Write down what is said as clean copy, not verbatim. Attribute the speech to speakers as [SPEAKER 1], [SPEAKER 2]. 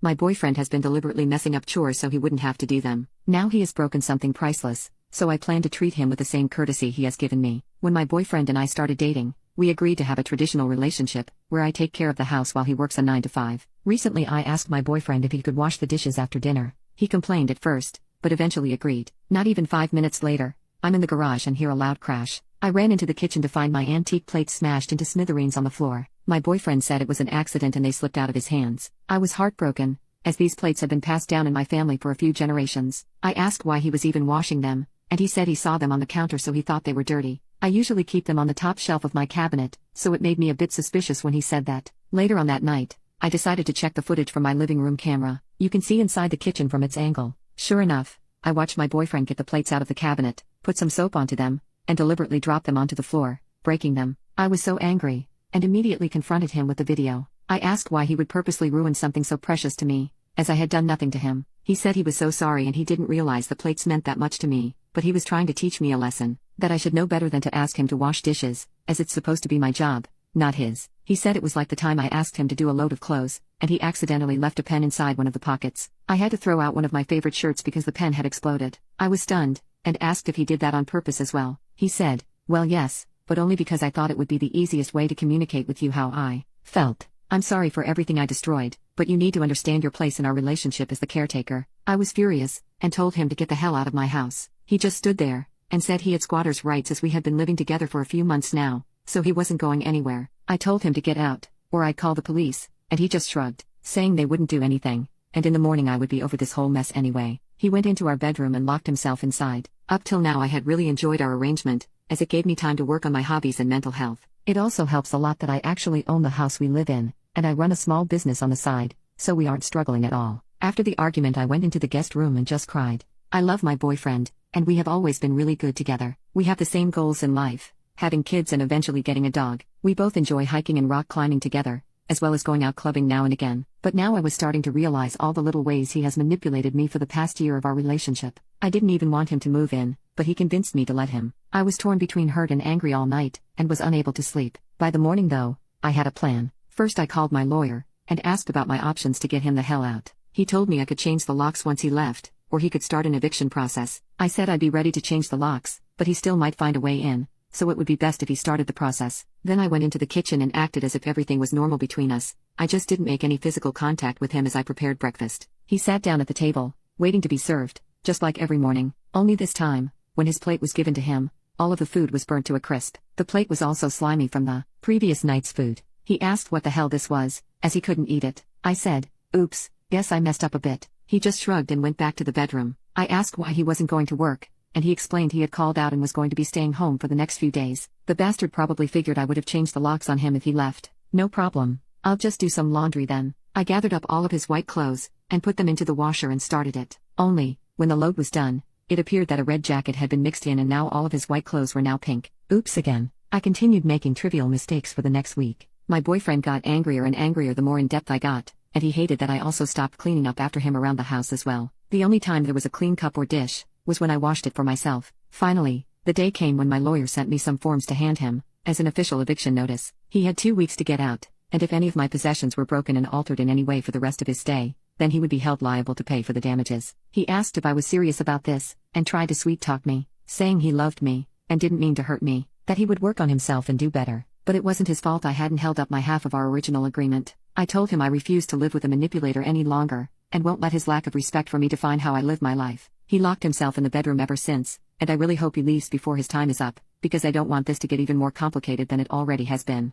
[SPEAKER 1] My boyfriend has been deliberately messing up chores so he wouldn't have to do them. Now he has broken something priceless, so I plan to treat him with the same courtesy he has given me. When my boyfriend and I started dating, we agreed to have a traditional relationship, where I take care of the house while he works a 9 to 5. Recently I asked my boyfriend if he could wash the dishes after dinner. He complained at first, but eventually agreed. Not even 5 minutes later, I'm in the garage and hear a loud crash. I ran into the kitchen to find my antique plates smashed into smithereens on the floor. My boyfriend said it was an accident and they slipped out of his hands. I was heartbroken, as these plates have been passed down in my family for a few generations. I asked why he was even washing them, and he said he saw them on the counter so he thought they were dirty. I usually keep them on the top shelf of my cabinet, so it made me a bit suspicious when he said that. Later on that night, I decided to check the footage from my living room camera. You can see inside the kitchen from its angle. Sure enough, I watched my boyfriend get the plates out of the cabinet, put some soap onto them, and deliberately drop them onto the floor, breaking them. I was so angry, and immediately confronted him with the video. I asked why he would purposely ruin something so precious to me, as I had done nothing to him. He said he was so sorry and he didn't realize the plates meant that much to me, but he was trying to teach me a lesson, that I should know better than to ask him to wash dishes, as it's supposed to be my job, not his. He said it was like the time I asked him to do a load of clothes, and he accidentally left a pen inside one of the pockets. I had to throw out one of my favorite shirts because the pen had exploded. I was stunned, and asked if he did that on purpose as well. He said, well yes, but only because I thought it would be the easiest way to communicate with you how I felt. I'm sorry for everything I destroyed, but you need to understand your place in our relationship as the caretaker. I was furious, and told him to get the hell out of my house. He just stood there, and said he had squatter's rights as we had been living together for a few months now, so he wasn't going anywhere. I told him to get out, or I'd call the police, and he just shrugged, saying they wouldn't do anything, and in the morning I would be over this whole mess anyway. He went into our bedroom and locked himself inside. Up till now I had really enjoyed our arrangement, as it gave me time to work on my hobbies and mental health. It also helps a lot that I actually own the house we live in, and I run a small business on the side, so we aren't struggling at all. After the argument I went into the guest room and just cried. I love my boyfriend, and we have always been really good together. We have the same goals in life, having kids and eventually getting a dog. We both enjoy hiking and rock climbing together, as well as going out clubbing now and again. But now I was starting to realize all the little ways he has manipulated me for the past year of our relationship. I didn't even want him to move in, but he convinced me to let him. I was torn between hurt and angry all night, and was unable to sleep. By the morning though, I had a plan. First I called my lawyer, and asked about my options to get him the hell out. He told me I could change the locks once he left, or he could start an eviction process. I said I'd be ready to change the locks, but he still might find a way in, so it would be best if he started the process. Then I went into the kitchen and acted as if everything was normal between us. I just didn't make any physical contact with him as I prepared breakfast. He sat down at the table, waiting to be served, just like every morning. Only this time, when his plate was given to him, all of the food was burnt to a crisp. The plate was also slimy from the previous night's food. He asked what the hell this was, as he couldn't eat it. I said, oops, guess I messed up a bit. He just shrugged and went back to the bedroom. I asked why he wasn't going to work, and he explained he had called out and was going to be staying home for the next few days. The bastard probably figured I would have changed the locks on him if he left. No problem. I'll just do some laundry then. I gathered up all of his white clothes, and put them into the washer and started it. Only, when the load was done, it appeared that a red jacket had been mixed in and now all of his white clothes were now pink. Oops again. I continued making trivial mistakes for the next week. My boyfriend got angrier and angrier the more in-depth I got, and he hated that I also stopped cleaning up after him around the house as well. The only time there was a clean cup or dish was when I washed it for myself. Finally, the day came when my lawyer sent me some forms to hand him, as an official eviction notice. He had 2 weeks to get out, and if any of my possessions were broken and altered in any way for the rest of his stay, then he would be held liable to pay for the damages. He asked if I was serious about this, and tried to sweet-talk me, saying he loved me, and didn't mean to hurt me, that he would work on himself and do better. But it wasn't his fault I hadn't held up my half of our original agreement. I told him I refused to live with a manipulator any longer, and won't let his lack of respect for me define how I live my life. He locked himself in the bedroom ever since, and I really hope he leaves before his time is up, because I don't want this to get even more complicated than it already has been.